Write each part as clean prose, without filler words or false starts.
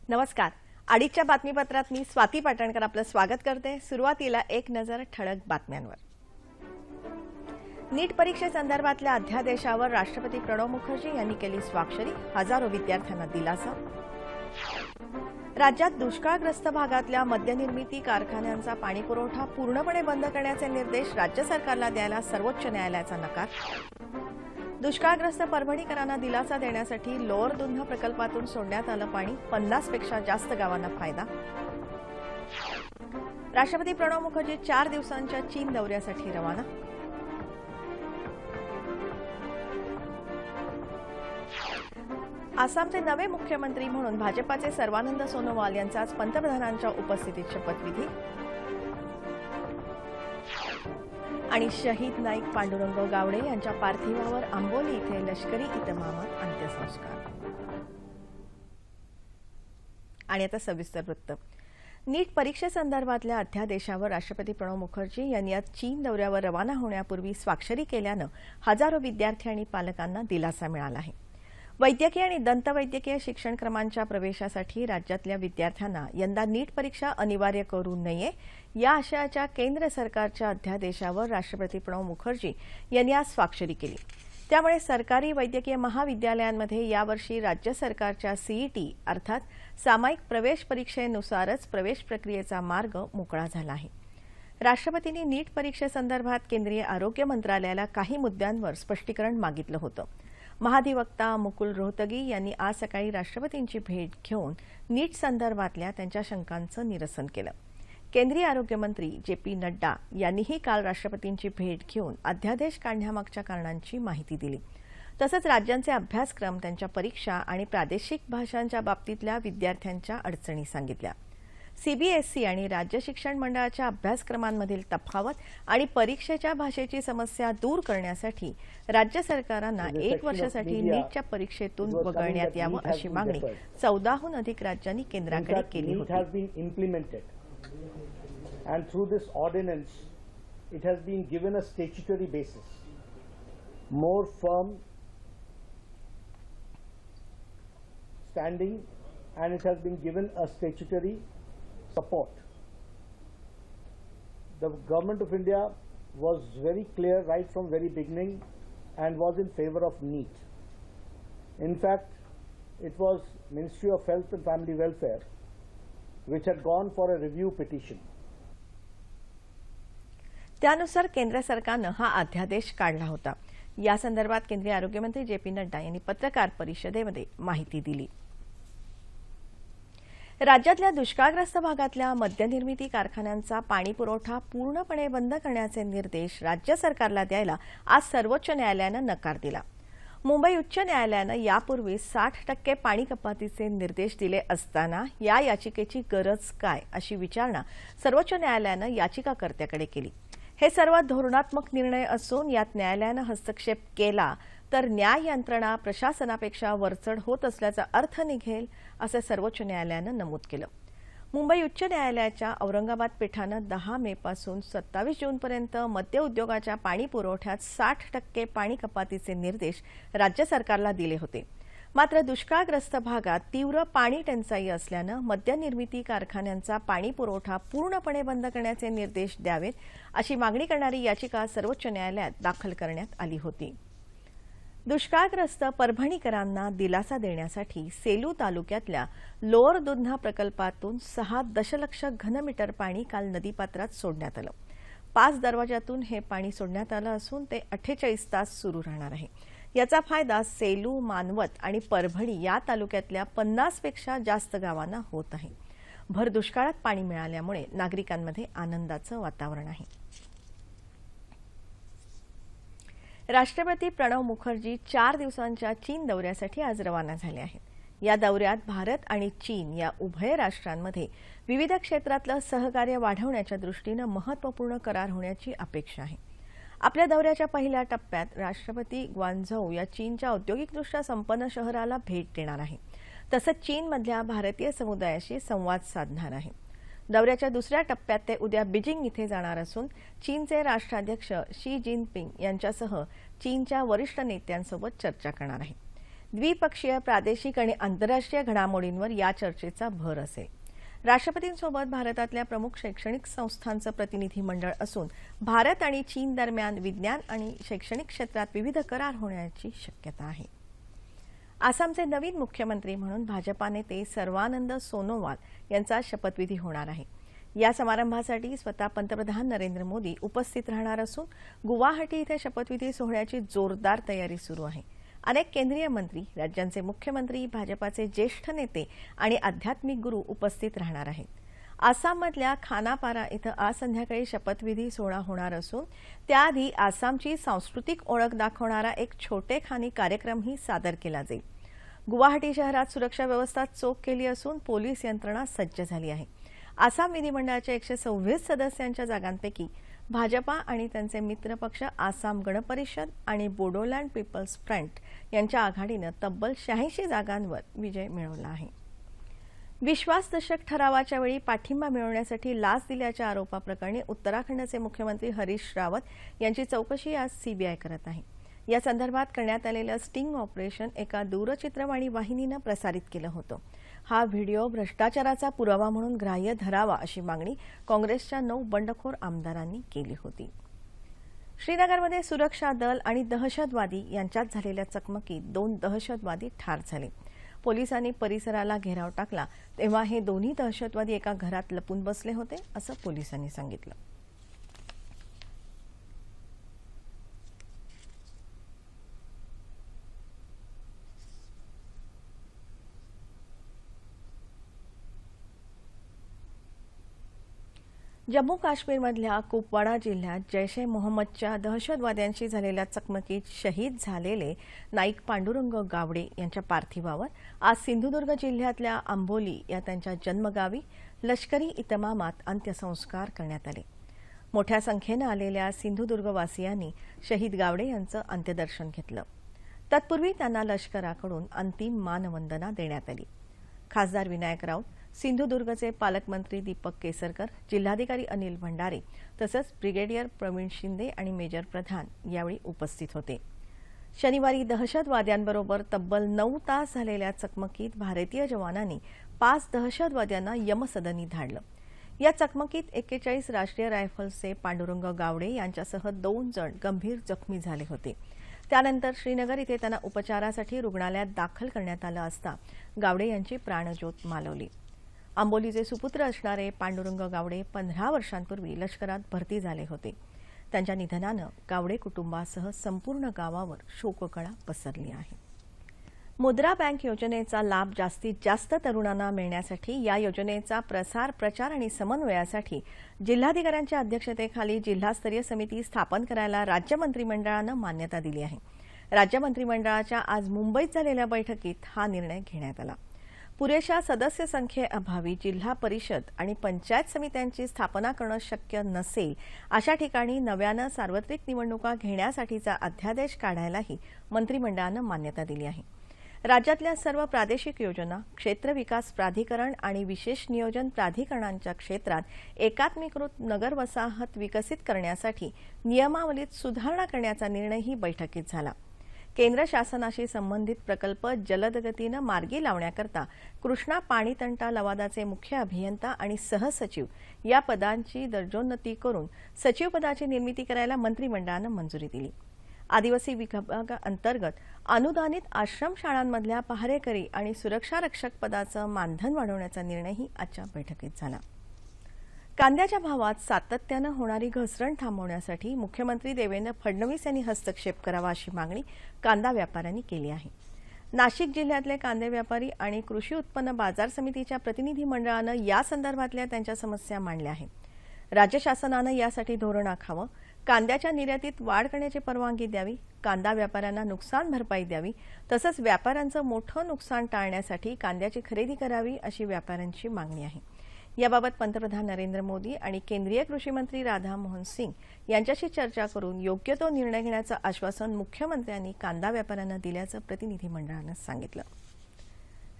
नमस्कार. आडीच्या बातमीपत्रात मी स्वाती पाटणकर आपलं स्वागत करते. सुरुवातीला एक नजर ठळक बातम्यांवर. नीट परीक्षेसंदर्भातल्या अध्यादेशावर राष्ट्रपती प्रणव मुखर्जी यांनी केली स्वाक्षरी. हजारो विद्यार्थ्यांना दिलासा. राज्यात दुष्काळग्रस्त भागातल्या मद्यनिर्मिती कारखान्यांचा पाणीपुरवठा पूर्णपणे बंद करण्याचे निर्देश राज्य सरकारला द्यायला सर्वोच्च न्यायालयाचा नकार. दुष्काळग्रस्त परभणीकरांना दिलासा देण्यासाठी लोअर दुधना प्रकल्पातून सोडण्यात आलं पाणी. 50 पेक्षा जास्त गावांना फायदा. राष्ट्रपती प्रणव मुखर्जी 4 दिवसांच्या चीन दौऱ्यासाठी रवाना. आसामचे नवे मुख्यमंत्री म्हणून भाजपाचे सर्वानंद सोनोवाल यांचा आज पंतप्रधानांच्या उपस्थितीत शपथविधी. आणि शहीद नाईक पांडुरंग गावडे यांच्या पार्थिवावर आंबोली इथे लष्करी इतमामात अंत्यसंस्कार. आणि आता सविस्तर वृत्त. नीट परीक्षेसंदर्भातल्या अध्यादेशावर राष्ट्रपती प्रणव मुखर्जी यांनी आज चीन दौऱ्यावर रवाना होण्यापूर्वी स्वाक्षरी केल्यानं हजारो विद्यार्थी आणि पालकांना दिलासा मिळाला आहे. वैद्यकीय आणि दंतवैद्यकीय शिक्षणक्रमांच्या प्रवेशासाठी राज्यातल्या विद्यार्थ्यांना यंदा नीट परीक्षा अनिवार्य करू नये या आशयाच्या केंद्र सरकारच्या अध्यादेशावर राष्ट्रपती प्रणव मुखर्जी यांनी आज स्वाक्षरी केली. त्यामुळे सरकारी वैद्यकीय महाविद्यालयांमध्ये यावर्षी राज्य सरकारच्या सीईटी अर्थात सामायिक प्रवेश परीक्षेनुसारच प्रवेश प्रक्रियेचा मार्ग मोकळा झाला आहे. राष्ट्रपतींनी नीट परीक्षेसंदर्भात केंद्रीय आरोग्य मंत्रालयाला काही मुद्द्यांवर स्पष्टीकरण मागितलं होतं. महाधिवक्ता मुकुल रोहतगी यांनी आज सकाळी राष्ट्रपतींची भेट घेऊन नीट संदर्भातल्या त्यांच्या शंकांचं निरसन केलं. केंद्रीय आरोग्यमंत्री जे.पी. नड्डा यांनीही काल राष्ट्रपतींची भेट घेऊन अध्यादेश काढण्यामागच्या कारणांची माहिती दिली. तसंच राज्यांचे अभ्यासक्रम, त्यांच्या परीक्षा आणि प्रादेशिक भाषांच्या बाबतीतल्या विद्यार्थ्यांच्या अडचणी सांगितल्या. सीबीएसई आणि राज्य शिक्षण मंडळाच्या अभ्यासक्रमांमधील तफावत आणि परीक्षेच्या भाषेची समस्या दूर करण्यासाठी राज्य सरकारांना 1 वर्षासाठी नीटच्या परीक्षेतून वगळण्यात यावं अशी मागणी 14हून अधिक राज्यांनी केंद्राकडे केली होती. And through this ordinance, it has been given a statutory basis, more firm standing, and it has been given a statutory support. The government of India was very clear right from very beginning and was in favor of NEET. In fact, it was Ministry of Health and Family Welfare which had gone for a review petition. त्यानुसार केंद्र सरकारनं हा अध्यादेश काढला होता. या संदर्भात केंद्रीय आरोग्यमंत्री जे.पी. नड्डा यांनी पत्रकार परिषदेमध्ये माहिती दिली. राज्यातल्या दुष्काळग्रस्त भागातल्या मद्यनिर्मिती कारखान्यांचा पाणीपुरवठा पूर्णपणे बंद करण्याचे निर्देश राज्य सरकारला द्यायला आज सर्वोच्च न्यायालयानं नकार दिला. मुंबई उच्च न्यायालयानं यापूर्वी 60% पाणी कपातीचे निर्देश दिले असताना या याचिकेची गरज काय अशी विचारणा सर्वोच्च न्यायालयानं याचिकाकर्त्याकडे केली. हे सर्व धोरणात्मक निर्णय असून यात न्यायालयानं हस्तक्षेप केला तर न्याय यंत्रणा प्रशासनापेक्षा वरचढ होत असल्याचा अर्थ निघेल असं सर्वोच्च न्यायालयानं नमूद केलं. मुंबई उच्च न्यायालयाच्या औरंगाबाद पीठानं 10 मेपासून 27 जूनपर्यंत मद्य उद्योगाच्या पाणी पुरवठ्यात 60% पाणी कपातीचे निर्देश राज्य सरकारला दिले होते. मात्र दुष्काळग्रस्त भागात तीव्र पाणी टंचाई असल्यानं मद्यनिर्मिती कारखान्यांचा पाणी पुरवठा पूर्णपणे बंद करण्याचे निर्देश द्यावेत अशी मागणी करणारी याचिका सर्वोच्च न्यायालयात दाखल करण्यात आली होती. दुष्काळग्रस्त परभणीकरांना दिलासा देण्यासाठी सेलू तालुक्यातल्या लोअर दुधना प्रकल्पातून 6 दशलक्ष घनमीटर पाणी काल नदीपात्रात सोडण्यात आलं. 5 दरवाजातून हे पाणी सोडण्यात आलं असून ते 48 तास सुरू राहणार आहे. याचा फायदा सेलू, मानवत आणि परभणी या तालुक्यातल्या 50 पेक्षा जास्त गावांना होत आहे. भर दुष्काळात पाणी मिळाल्यामुळे नागरिकांमध्ये आनंदाचं वातावरण आहे. राष्ट्रपती प्रणव मुखर्जी 4 दिवसांच्या चीन दौऱ्यासाठी आज रवाना झाले आहेत. या दौऱ्यात भारत आणि चीन या उभय राष्ट्रांमध्ये विविध क्षेत्रातलं सहकार्य वाढवण्याच्या दृष्टीनं महत्त्वपूर्ण करार होण्याची अपेक्षा आहे. आपल्या दौऱ्याच्या पहिल्या टप्प्यात राष्ट्रपती ग्वांझौ या चीनच्या औद्योगिकदृष्ट्या संपन्न शहराला भेट देणार आहे. तसंच चीनमधल्या भारतीय समुदायाशी संवाद साधणार आहे. दौऱ्याच्या दुसऱ्या टप्प्यात ते उद्या बीजिंग इथे जाणार असून चीनचे राष्ट्राध्यक्ष शी जिनपिंग यांच्यासह चीनच्या वरिष्ठ नेत्यांसोबत चर्चा करणार आहे. द्विपक्षीय, प्रादेशिक आणि आंतरराष्ट्रीय घडामोडींवर या चर्चेचा भर असेल. राष्ट्रपतींसोबत भारतातल्या प्रमुख शैक्षणिक संस्थांचं प्रतिनिधी मंडळ असून भारत आणि चीन दरम्यान विज्ञान आणि शैक्षणिक क्षेत्रात विविध करार होण्याची शक्यता आहे. आसामचे नवीन मुख्यमंत्री म्हणून भाजपा नेते सर्वानंद सोनोवाल यांचा शपथविधी होणार आहे. या समारंभासाठी स्वतः पंतप्रधान नरेंद्र मोदी उपस्थित राहणार असून गुवाहाटी इथे शपथविधी सोहळ्याची जोरदार तयारी सुरू आहे. अनेक केंद्रीय मंत्री, राज्यांचे मुख्यमंत्री, भाजपाचे ज्येष्ठ नेते आणि आध्यात्मिक गुरू उपस्थित राहणार आहेत. आसाममधल्या खानापारा इथं आज संध्याकाळी शपथविधी सोहळा होणार असून त्याआधी आसामची सांस्कृतिक ओळख दाखवणारा एक छोटेखानी कार्यक्रमही सादर केला जाईल. गुवाहाटी शहरात सुरक्षा व्यवस्था चोख केली असून पोलीस यंत्रणा सज्ज झाली आहे. आसाम विधिमंडळाच्या 126 सदस्यांच्या जागांपैकी भाजपा आणि त्यांचे मित्रपक्ष आसाम गण परिषद आणि बोडोलँड पीपल्स फ्रंट यांच्या आघाडीनं तब्बल 86 जागांवर विजय मिळवला आहे. विश्वासदर्शक ठरावाच्या वेळी पाठिंबा मिळवण्यासाठी लाच दिल्याच्या आरोपाप्रकरणी उत्तराखंडचे मुख्यमंत्री हरीश रावत यांची चौकशी आज सीबीआय करत आहे. या संदर्भात करण्यात आलेलं स्टिंग ऑपरेशन एका दूरचित्रवाणी वाहिनीनं प्रसारित केलं होतं. हा व्हिडिओ भ्रष्टाचाराचा पुरावा म्हणून ग्राह्य धरावा अशी मागणी काँग्रेसच्या 9 बंडखोर आमदारांनी केली होती. श्रीनगरमध्ये सुरक्षा दल आणि दहशतवादी यांच्यात झालेल्या चकमकीत 2 दहशतवादी ठार झाले. पोलिसांनी परिसराला घेराव टाकला तेव्हा हे दोन्ही दहशतवादी एका घरात लपून बसले होते असं पोलिसांनी सांगितलं. जम्मू काश्मीरमधल्या कुपवाडा जिल्ह्यात जैश ए मोहम्मदच्या दहशतवाद्यांशी झालेल्या चकमकीत शहीद झालेले नाईक पांडुरंग गावडे यांच्या पार्थिवावर आज सिंधुदुर्ग जिल्ह्यातल्या आंबोली या त्यांच्या जन्मगावी लष्करी इतमामात अंत्यसंस्कार करण्यात आले. मोठ्या संख्येनं आलेल्या सिंधुदुर्गवासियांनी शहीद गावडे यांचं अंत्यदर्शन घेतलं. तत्पूर्वी त्यांना लष्कराकडून अंतिम मानवंदना देण्यात आली. खासदार विनायक राऊत, सिंधुदुर्गचे पालकमंत्री दीपक केसरकर, जिल्हाधिकारी अनिल भंडारे तसंच ब्रिगेडियर प्रवीण शिंदे आणि मेजर प्रधान यावेळी उपस्थित होते. शनिवारी दहशतवाद्यांबरोबर तब्बल 9 तास झालेल्या चकमकीत भारतीय जवानांनी 5 दहशतवाद्यांना यमसदनी धाडलं. या चकमकीत 41 राष्ट्रीय रायफल्सचे पांडुरंग गावडे यांच्यासह 2 जण गंभीर जखमी झाले होते. त्यानंतर श्रीनगर इथे त्यांना उपचारासाठी रुग्णालयात दाखल करण्यात आलं असता गावडे यांची प्राणज्योत मालवली. आंबोलीचे सुपुत्र असणारे पांडुरंग गावडे 15 वर्षांपूर्वी लष्करात भरती झाले होते. त्यांच्या निधनानं गावडे कुटुंबासह संपूर्ण गावावर शोककळा पसरली आहे. मुद्रा बँक योजनेचा लाभ जास्तीत जास्त तरुणांना मिळण्यासाठी या योजनेचा प्रसार, प्रचार आणि समन्वयासाठी जिल्हाधिकाऱ्यांच्या अध्यक्षतेखाली जिल्हास्तरीय समिती स्थापन करायला राज्य मंत्रिमंडळानं मान्यता दिली आहे. राज्य मंत्रिमंडळाच्या आज मुंबईत झालेल्या बैठकीत हा निर्णय घेण्यात आला. पुरेशा सदस्य संख्येअभावी जिल्हा परिषद आणि पंचायत समित्यांची स्थापना करणं शक्य नसेल अशा ठिकाणी नव्यानं सार्वत्रिक निवडणुका घेण्यासाठीचा अध्यादेश काढायलाही मंत्रिमंडळानं मान्यता दिली आहे. राज्यातल्या सर्व प्रादेशिक योजना, क्षेत्र विकास प्राधिकरण आणि विशेष नियोजन प्राधिकरणांच्या क्षेत्रात एकात्मीकृत नगर वसाहत विकसित करण्यासाठी नियमावलीत सुधारणा करण्याचा निर्णयही बैठकीत झाला. केंद्र शासनाशी संबंधित प्रकल्प जलद गतीनं मार्गी लावण्याकरता कृष्णा पाणी तंटा लवादाचे मुख्य अभियंता आणि सहसचिव या पदांची दर्जोन्नती करून सचिव पदाची निर्मिती करायला मंत्रिमंडळानं मंजुरी दिली. आदिवासी विभागाअंतर्गत अनुदानित आश्रमशाळांमधल्या पहारेकरी आणि सुरक्षारक्षक पदाचं मानधन वाढवण्याचा निर्णयही आजच्या बैठकीत झाला. कांद्याच्या भावात सातत्यानं होणारी घसरण थांबवण्यासाठी मुख्यमंत्री देवेंद्र फडणवीस यांनी हस्तक्षेप करावा अशी मागणी कांदा व्यापाऱ्यांनी केली आहे. नाशिक जिल्ह्यातले कांदे व्यापारी आणि कृषी उत्पन्न बाजार समितीच्या प्रतिनिधी मंडळानं या संदर्भातल्या त्यांच्या समस्या मांडल्या आहेत. राज्य शासनानं यासाठी धोरण आखावं, कांद्याच्या निर्यातीत वाढ करण्याची परवानगी द्यावी, कांदा व्यापाऱ्यांना नुकसान भरपाई द्यावी तसंच व्यापाऱ्यांचं मोठं नुकसान टाळण्यासाठी कांद्याची खरेदी करावी अशी व्यापाऱ्यांची मागणी आहे. याबाबत पंतप्रधान नरेंद्र मोदी आणि केंद्रीय कृषी मंत्री राधामोहन सिंग यांच्याशी चर्चा करून योग्य तो निर्णय घेण्याचं आश्वासन मुख्यमंत्र्यांनी कांदा व्यापाऱ्यांना दिल्याचं प्रतिनिधी मंडळानं सांगितलं.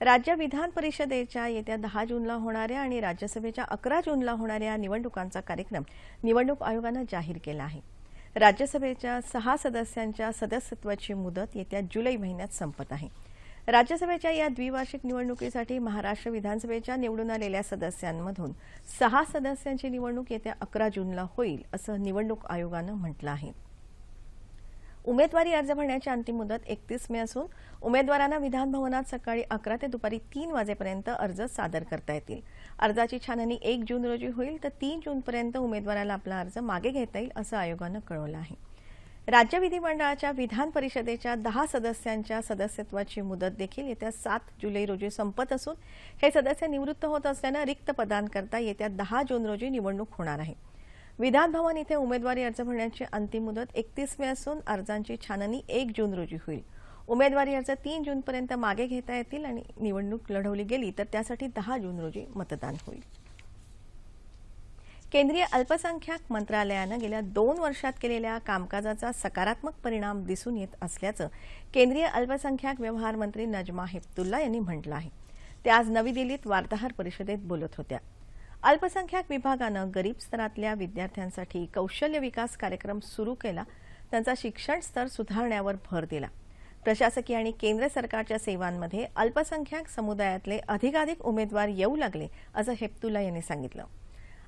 राज्य विधान परिषदेच्या येत्या 10 जूनला होणाऱ्या आणि राज्यसभेच्या 11 जूनला होणाऱ्या निवडणुकांचा कार्यक्रम निवडणूक आयोगानं जाहीर केला आहे. राज्यसभेच्या 6 सदस्यांच्या सदस्यत्वाची मुदत येत्या जुलै महिन्यात संपत आहे. राज्यसभेच्या या द्विवार्षिक निवडणुकीसाठी महाराष्ट्र विधानसभेच्या निवडून आलेल्या सदस्यांमधून 6 सदस्यांची निवडणूक येत्या 11 जूनला होईल असं निवडणूक आयोगानं म्हटलं आहे. उमेदवारी अर्ज भरण्याची अंतिम मुदत 31 मे असून उमेदवारांना विधान भवनात सकाळी 11 ते दुपारी 3 वाजेपर्यंत अर्ज सादर करता येतील. अर्जाची छाननी 1 जून रोजी होईल तर 3 जूनपर्यंत उमेदवाराला आपला अर्ज मागे घेता येईल असं आयोगानं कळवलं आहे. राज्य विधिमंडळाच्या विधान परिषदेच्या 10 सदस्यांच्या सदस्यत्वाची मुदत देखील येत्या 7 जुलै रोजी संपत असून हे सदस्य निवृत्त होत असल्यानं रिक्त पदांकरता येत्या 10 जून रोजी निवडणूक होणार आहे. विधान भवन इथे उमेदवारी अर्ज भरण्याची अंतिम मुदत 31 मे असून अर्जांची छाननी 1 जून रोजी होईल. उमेदवारी अर्ज 3 जूनपर्यंत मागे घेता येतील आणि निवडणूक लढवली गेली तर त्यासाठी 10 जून रोजी मतदान होईल. केंद्रीय अल्पसंख्याक मंत्रालयानं गेल्या 2 वर्षात केलेल्या कामकाजाचा सकारात्मक परिणाम दिसून येत असल्याचं केंद्रीय अल्पसंख्याक व्यवहार मंत्री नजमा हेपतुल्ला यांनी म्हटलं आहे. ते आज नवी दिल्लीत वार्ताहर परिषदेत बोलत होत्या. अल्पसंख्याक विभागानं गरीब स्तरातल्या विद्यार्थ्यांसाठी कौशल्य विकास कार्यक्रम सुरू केला, त्यांचा शिक्षण स्तर सुधारण्यावर भर दिला. प्रशासकीय आणि केंद्र सरकारच्या सेवांमध्ये अल्पसंख्याक समुदायातले अधिकाधिक उमेदवार येऊ लागले असं हेपतुल्ला यांनी सांगितलं.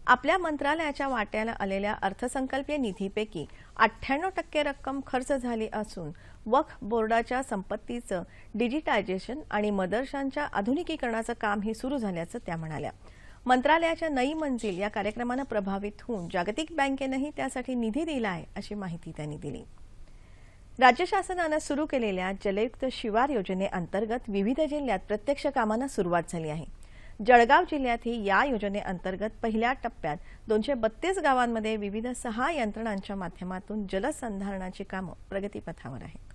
आपल्या मंत्रालयाच्या वाट्याला आलेल्या अर्थसंकल्पीय निधीपैकी 98% रक्कम खर्च झाली असून वक्फ बोर्डाच्या संपत्तीचं डिजिटायझेशन आणि मदरशांच्या आधुनिकीकरणाचं कामही सुरू झाल्याचं त्या म्हणाल्या. मंत्रालयाच्या नई मंजिल या कार्यक्रमानं प्रभावित होऊन जागतिक बँकेनंही त्यासाठी निधी दिला आहे अशी माहिती त्यांनी दिली. राज्य शासनानं सुरू केलेल्या जलयुक्त शिवार योजनेअंतर्गत विविध जिल्ह्यात प्रत्यक्ष कामांना सुरुवात झाली आहे. जळगाव जिल्ह्यातही या योजनेअंतर्गत पहिल्या टप्प्यात 232 गावांमध्ये विविध 6 यंत्रणांच्या माध्यमातून जलसंधारणाची कामं प्रगतीपथावर आहेत.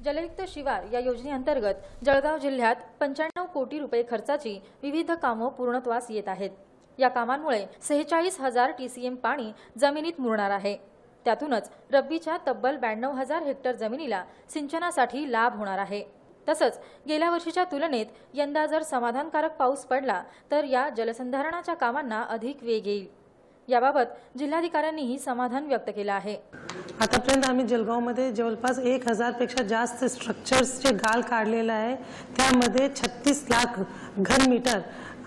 जलयुक्त शिवार या योजनेअंतर्गत जळगाव जिल्ह्यात 95 कोटी रुपये खर्चाची विविध कामं पूर्णत्वास येत आहेत. या कामांमुळे 46,000 TCM पाणी जमिनीत मुरणार आहे. त्यातूनच रब्बीच्या तब्बल 92,000 हेक्टर जमिनीला सिंचनासाठी लाभ होणार आहे. तसंच गेल्या वर्षीच्या तुलनेत यंदा जर समाधानकारक पाऊस पडला तर या जलसंधारणाच्या कामांना अधिक वेग येईल. याबाबत जिल्हाधिकाऱ्यांनीही समाधान व्यक्त केलं आहे. आतापर्यंत आम्ही जळगावमध्ये जवळपास 1000 पेक्षा जास्त स्ट्रक्चर्सचे गाळ काढलेला आहे. त्यामध्ये 36 लाख घन मीटर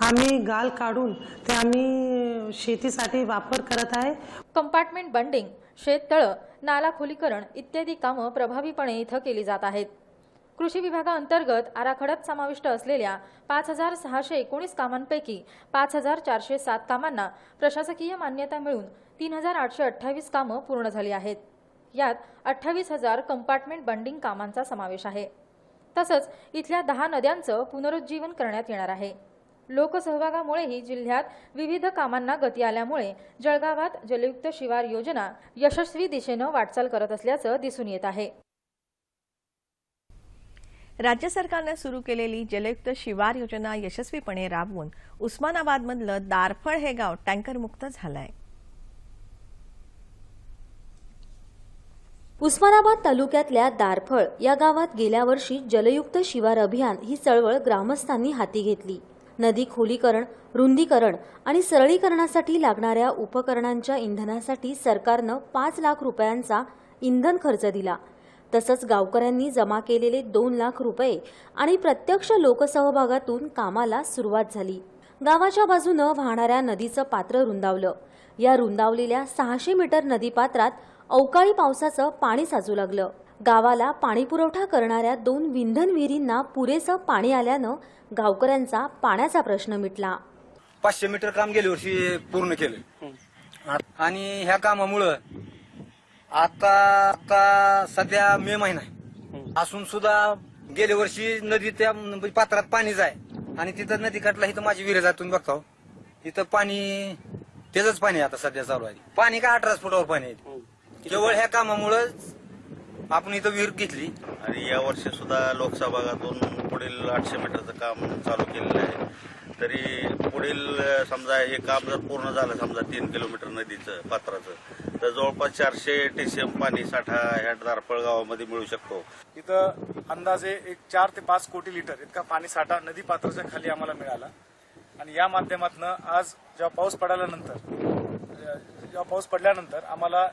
आम्ही गाळ काढून ते आम्ही शेतीसाठी वापर करत आहे. कंपार्टमेंट बंडिंग, शेततळं, नाला खोलीकरण इत्यादी कामं प्रभावीपणे इथं केली जात आहेत. कृषी विभागाअंतर्गत आराखड्यात समाविष्ट असलेल्या 5619 कामांपैकी 5407 कामांना प्रशासकीय मान्यता मिळून 3828 कामं पूर्ण झाली आहेत. यात 28000 कंपार्टमेंट बंडिंग कामांचा समावेश आहे. तसंच इथल्या 10 नद्यांचं पुनरुज्जीवन करण्यात येणार आहे. लोकसहभागामुळेही जिल्ह्यात विविध कामांना गती आल्यामुळे जळगावात जलयुक्त शिवार योजना यशस्वी दिशेनं वाटचाल करत असल्याचं दिसून येत आहे. राज्य सरकारनं सुरू केलेली जलयुक्त शिवार योजना यशस्वीपणे राबवून उस्मानाबादमधलं दारफळ हे गाव टँकरमुक्त झालं आहे. उस्मानाबाद तालुक्यातल्या दारफळ या गावात गेल्या वर्षी जलयुक्त शिवार अभियान ही चळवळ ग्रामस्थांनी हाती घेतली. नदी खोलीकरण, रुंदीकरण आणि सरळीकरणासाठी लागणाऱ्या उपकरणांच्या इंधनासाठी सरकारनं 5 लाख रुपयांचा इंधन खर्च दिला. तसंच गावकऱ्यांनी जमा केलेले 2 लाख रुपये आणि प्रत्यक्ष लोकसहभागातून कामाला सुरुवात झाली. गावाच्या बाजूनं वाहणाऱ्या नदीचं पात्र रुंदावलं. या रुंदावलेल्या 600 मीटर नदीपात्रात अवकाळी पावसाचं पाणी साचू लागलं. गावाला पाणीपुरवठा करणाऱ्या 2 विंधन विहिरींना पुरेसं पाणी आल्यानं गावकऱ्यांचा पाण्याचा प्रश्न मिटला. 500 मीटर काम गेल्या वर्षी पूर्ण केलं आणि ह्या कामामुळं आता सध्या मे महिना असून सुद्धा गेल्या वर्षी नदी त्या पात्रात पाणीच आहे आणि तिथं नदी काठला इथं माझी विहीर जातून बघतो. इथं पाणी त्याच पाणी आता सध्या चालू आहे. पाणी का 18 फुटावर पाणी आहे. केवळ ह्या कामामुळं आपण इथं विहीर घेतली. आणि या वर्षी सुद्धा लोकसहभागातून पुढील 800 मीटरचं काम चालू केलेलं आहे. तरी पुढील समजा हे काम जर पूर्ण झालं समजा 3 किलोमीटर नदीचं पात्राचं तर जवळपास 400 TCM पाणी साठा ह्या दारफळ गावामध्ये मिळू शकतो. इथं अंदाजे एक 4 ते 5 कोटी लिटर इतका पाणी साठा नदी पात्राच्या खाली आम्हाला मिळाला. आणि या माध्यमातून आज जेव्हा पाऊस पडल्यानंतर आम्हाला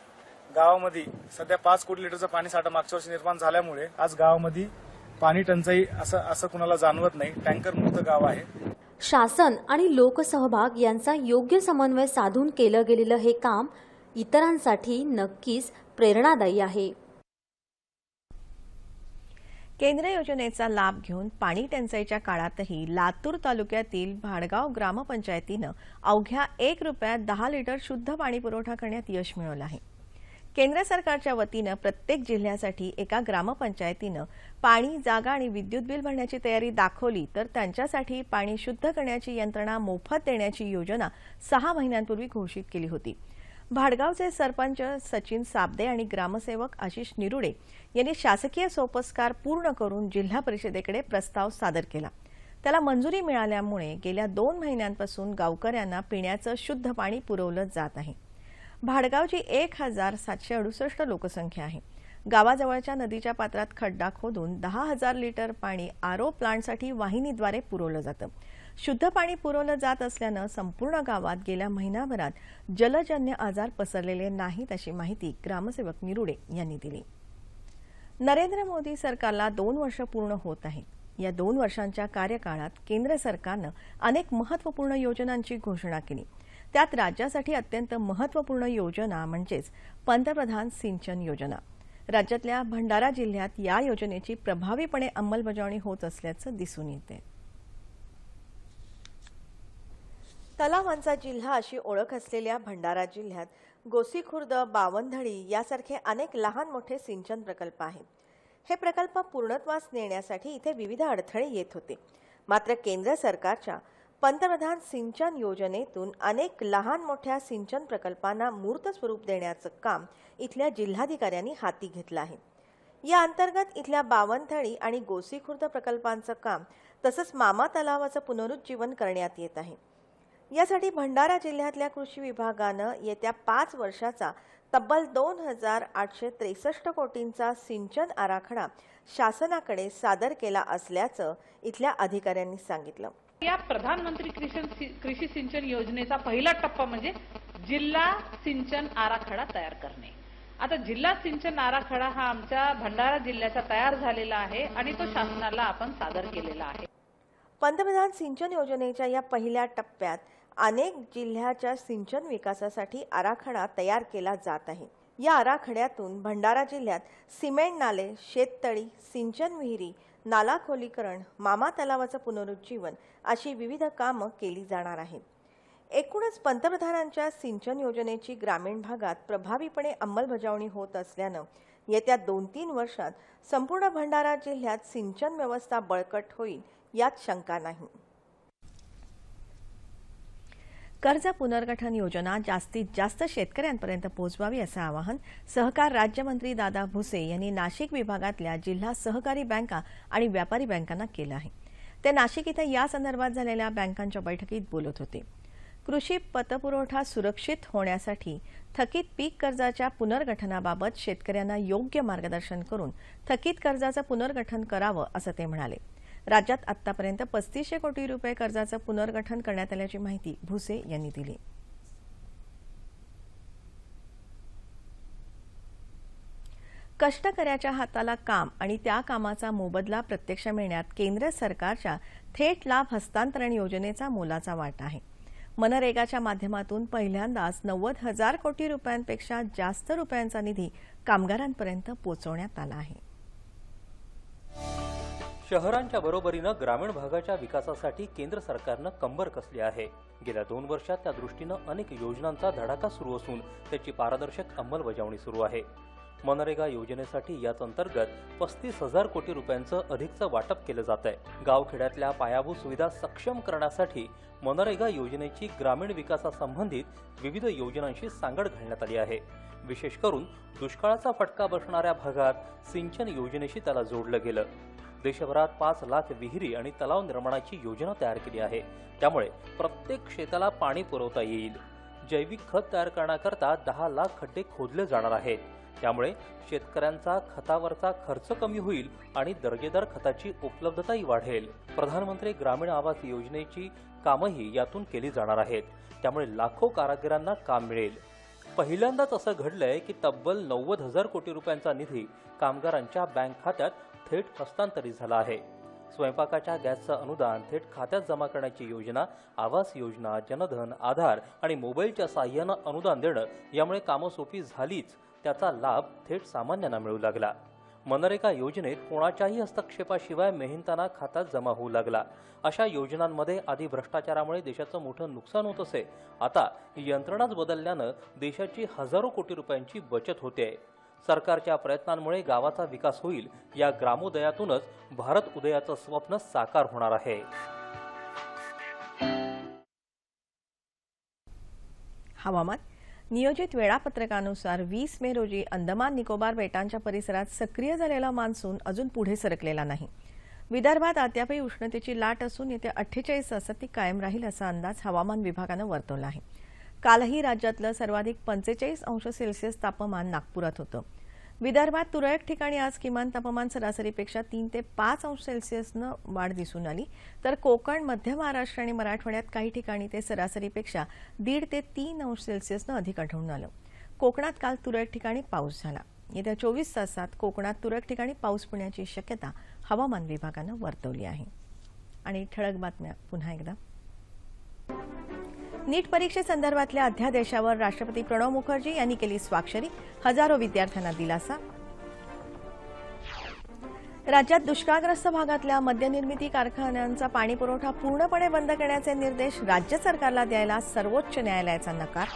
गावामध्ये सध्या 5 कोटी लिटरचं पाणी साठा मागच्या वर्षी निर्माण झाल्यामुळे आज गावामध्ये पाणी टंचाई असं कुणाला जाणवत नाही. टँकर मुक्त गाव आहे. शासन आणि लोकसहभाग यांचा योग्य समन्वय साधून केलं गेलेलं हे काम इतरांसाठी नक्कीच प्रेरणादायी आहे. केंद्र योजनेचा लाभ घेऊन पाणी टंचाईच्या काळातही लातूर तालुक्यातील भाडगाव ग्रामपंचायतीनं अवघ्या 1 रुपयात 10 लिटर शुद्ध पाणी पुरवठा करण्यात यश मिळवलं आहे. केंद्र सरकारच्या वतीनं प्रत्येक जिल्ह्यासाठी एका ग्रामपंचायतीनं पाणी, जागा आणि विद्युत बिल भरण्याची तयारी दाखवली तर त्यांच्यासाठी पाणी शुद्ध करण्याची यंत्रणा मोफत देण्याची योजना 6 महिन्यांपूर्वी घोषित केली होती. भाडगावचे सरपंच सचिन साबदे आणि ग्रामसेवक आशिष निरुडे यांनी शासकीय सोपस्कार पूर्ण करून जिल्हा परिषदेकडे प्रस्ताव सादर केला. त्याला मंजुरी मिळाल्यामुळे गेल्या 2 महिन्यांपासून गावकऱ्यांना पिण्याचं शुद्ध पाणी पुरवलं जात आहे. भाडगावची 1768 लोकसंख्या आहे. गावाजवळच्या नदीच्या पात्रात खड्डा खोदून 10,000 लिटर पाणी आरओ प्लांटसाठी वाहिनीद्वारे पुरवलं जातं. शुद्ध पाणी पुरवलं जात असल्यानं संपूर्ण गावात गेल्या महिनाभरात जलजन्य आजार पसरलेले नाहीत अशी माहिती ग्रामसेवक निरुडे यांनी दिली. नरेंद्र मोदी सरकारला 2 वर्ष पूर्ण होत आहेत. या 2 वर्षांच्या कार्यकाळात केंद्र सरकारनं अनेक महत्त्वपूर्ण योजनांची घोषणा केली. त्यात राज्यासाठी अत्यंत महत्त्वपूर्ण योजना म्हणजेच पंतप्रधान सिंचन योजना. राज्यातल्या भंडारा जिल्ह्यात या योजनेची प्रभावीपणे अंमलबजावणी होत असल्याचं दिसून येते. तलावांचा जिल्हा अशी ओळख असलेल्या भंडारा जिल्ह्यात गोसीखुर्द, बावनथडी यासारखे अनेक लहान मोठे सिंचन प्रकल्प आहेत. हे प्रकल्प पूर्णत्वास नेण्यासाठी इथे विविध अडथळे येत होते. मात्र केंद्र सरकारच्या पंतप्रधान सिंचन योजनेतून अनेक लहान मोठ्या सिंचन प्रकल्पांना मूर्त स्वरूप देण्याचं काम इथल्या जिल्हाधिकाऱ्यांनी हाती घेतलं आहे. या अंतर्गत इथल्या बावनथडी आणि गोसीखुर्द प्रकल्पांचं काम तसंच मामा तलावाचं पुनरुज्जीवन करण्यात येत आहे. यासाठी भंडारा जिल्ह्यातल्या कृषी विभागानं येत्या 5 वर्षाचा तब्बल 2,863 कोटींचा सिंचन आराखडा शासनाकडे सादर केला असल्याचं इथल्या अधिकाऱ्यांनी सांगितलं. या प्रधानमंत्री कृषी सिंचन योजनेचा पहिला टप्पा म्हणजे जिल्हा सिंचन आराखडा तयार करणे. आता जिल्हा सिंचन आराखडा हा आमच्या भंडारा जिल्ह्याचा तयार झालेला आहे आणि तो शासनाला आपण सादर केलेला आहे. पंतप्रधान सिंचन योजनेच्या या पहिल्या टप्प्यात अनेक जिल्ह्याच्या सिंचन विकासासाठी आराखडा तयार केला जात आहे. या आराखड्यातून भंडारा जिल्ह्यात सिमेंट नाले, शेततळी, सिंचन विहिरी, नाला खोलीकरण, मामा तलावाचं पुनरुज्जीवन अशी विविध कामं केली जाणार आहेत. एकूणच पंतप्रधानांच्या सिंचन योजनेची ग्रामीण भागात प्रभावीपणे अंमलबजावणी होत असल्यानं येत्या 2-3 वर्षात संपूर्ण भंडारा जिल्ह्यात सिंचन व्यवस्था बळकट होईल यात शंका नाही. कर्ज पुनर्गठन योजना जास्तीत जास्त शेतकऱ्यांपर्यंत पोहोचवावी असं आवाहन सहकार राज्यमंत्री दादा भुसे यांनी नाशिक विभागातल्या जिल्हा सहकारी बँका आणि व्यापारी बँकांना केलं आहे. ते नाशिक इथं या संदर्भात झालेल्या बँकांच्या बैठकीत बोलत होते. कृषी पतपुरवठा सुरक्षित होण्यासाठी थकीत पीक कर्जाच्या पुनर्गठनाबाबत शेतकऱ्यांना योग्य मार्गदर्शन करून थकीत कर्जाचं पुनर्गठन करावं असं ते म्हणाले. राज्यात आतापर्यंत 3500 कोटी रुपये कर्जाचं पुनर्गठन करण्यात आल्याची माहिती भुसे यांनी दिली. कष्टकऱ्याच्या हाताला काम आणि त्या कामाचा मोबदला प्रत्यक्ष मिळण्यात केंद्र सरकारच्या थेट लाभ हस्तांतरण योजनेचा मोलाचा वाटा आहे. मनरेगाच्या माध्यमातून पहिल्यांदाच 90,000 कोटी रुपयांपेक्षा जास्त रुपयांचा निधी कामगारांपर्यंत पोहोचवण्यात आला आहे. शहरांच्या बरोबरीनं ग्रामीण भागाच्या विकासासाठी केंद्र सरकारनं कंबर कसली आहे. गेल्या 2 वर्षात त्या दृष्टीनं अनेक योजनांचा धडाका सुरू असून त्याची पारदर्शक अंमलबजावणी सुरू आहे. मनरेगा योजनेसाठी याच अंतर्गत 35,000 कोटी रुपयांचं अधिकचं वाटप केलं जात आहे. गावखेड्यातल्या पायाभूत सुविधा सक्षम करण्यासाठी मनरेगा योजनेची ग्रामीण विकासासंबंधित विविध योजनांशी सांगड घालण्यात आली आहे. विशेष करून दुष्काळाचा फटका बसणाऱ्या भागात सिंचन योजनेशी त्याला जोडलं गेलं. देशभरात 5 लाख विहिरी आणि तलाव निर्माणाची योजना तयार केली आहे. त्यामुळे प्रत्येक शेताला पाणी पुरवता येईल. जैविक खत तयार करण्याकरता 10 लाख खड्डे खोदले जाणार आहेत. त्यामुळे शेतकऱ्यांचा खतावरचा खर्च कमी होईल आणि दर्जेदार खताची उपलब्धताही वाढेल. प्रधानमंत्री ग्रामीण आवास योजनेची कामही यातून केली जाणार आहेत. त्यामुळे लाखो कारागिरांना काम मिळेल. पहिल्यांदाच असं घडलंय की तब्बल 90,000 कोटी रुपयांचा निधी कामगारांच्या बँक खात्यात थेट हस्तांतरित झाला आहे. स्वयंपाकाच्या गॅसचं अनुदान थेट खात्यात जमा करण्याची योजना, आवास योजना, जनधन, आधार आणि मोबाईलच्या साहाय्यानं अनुदान देणं यामुळे कामं सोपी झालीच, त्याचा लाभ थेट सामान्यांना मिळू लागला. मनरेगा योजनेत कोणाच्याही हस्तक्षेपाशिवाय मेहनताना खात्यात जमा होऊ लागला. अशा योजनांमध्ये आधी भ्रष्टाचारामुळे देशाचं मोठं नुकसान होत असे. आता यंत्रणाच बदलल्यानं देशाची हजारो कोटी रुपयांची बचत होते. सरकारच्या प्रयत्नांमुळे गावाचा विकास होईल, या ग्रामोदयातूनच भारत उदयाचं स्वप्न साकार होणार आहे. हवामान. नियोजित वेळापत्रकानुसार 20 मे रोजी अंदमान निकोबार बेटांच्या परिसरात सक्रिय झालेला मान्सून अजून पुढे सरकलेला नाही. विदर्भात अद्यापही उष्णतेची लाट असून येत्या 48 तासात ती कायम राहील असा अंदाज हवामान विभागानं वर्तवला आहे. कालही राज्यातलं सर्वाधिक 45 अंश सेल्सिअस तापमान नागपुरात होतं. विदर्भात तुरळक ठिकाणी आज किमान तापमान सरासरीपेक्षा 3 ते 5 अंश सेल्सिअसनं वाढ दिसून आली, तर कोकण, मध्य महाराष्ट्र आणि मराठवाड्यात काही ठिकाणी ते सरासरीपेक्षा 1.5 ते 3 अंश सेल्सिअसनं अधिक आढळून आलं. कोकणात काल तुरळक ठिकाणी पाऊस झाला. येत्या 24 तासात कोकणात तुरळक ठिकाणी पाऊस पडण्याची शक्यता हवामान विभागानं वर्तवली आहे. आणि ठळक बातम्या पुन्हा एकदा. नीट परीक्षेसंदर्भातल्या अध्यादेशावर राष्ट्रपती प्रणव मुखर्जी यांनी केली स्वाक्षरी. हजारो विद्यार्थ्यांना दिलासा. राज्यात दुष्काळग्रस्त भागातल्या मद्यनिर्मिती कारखान्यांचा पाणीपुरवठा पूर्णपणे बंद करण्याचे निर्देश राज्य सरकारला द्यायला सर्वोच्च न्यायालयाचा नकार.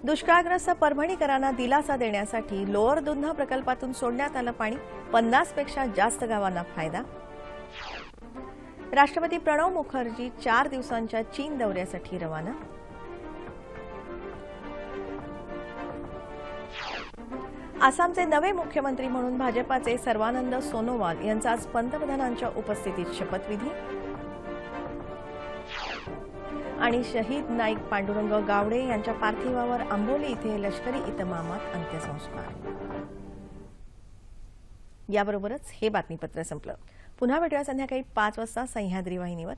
दुष्काळग्रस्त परभणीकरांना दिलासा देण्यासाठी लोअर दुधना प्रकल्पातून सोडण्यात आलं पाणी. 50 पेक्षा जास्त गावांना फायदा. राष्ट्रपती प्रणव मुखर्जी 4 दिवसांच्या चीन दौऱ्यासाठी रवाना. आसामचे नवे मुख्यमंत्री म्हणून भाजपाचे सर्वानंद सोनोवाल यांचा आज पंतप्रधानांच्या उपस्थितीत शपथविधी. आणि शहीद नाईक पांडुरंग गावडे यांच्या पार्थिवावर आंबोली इथे लष्करी इतमामात अंत्यसंस्कार. याबरोबरच हे बातमीपत्र संपलं. पुन्हा भेटूया संध्याकाळी 5 वाजता सह्याद्री वाहिनीवर.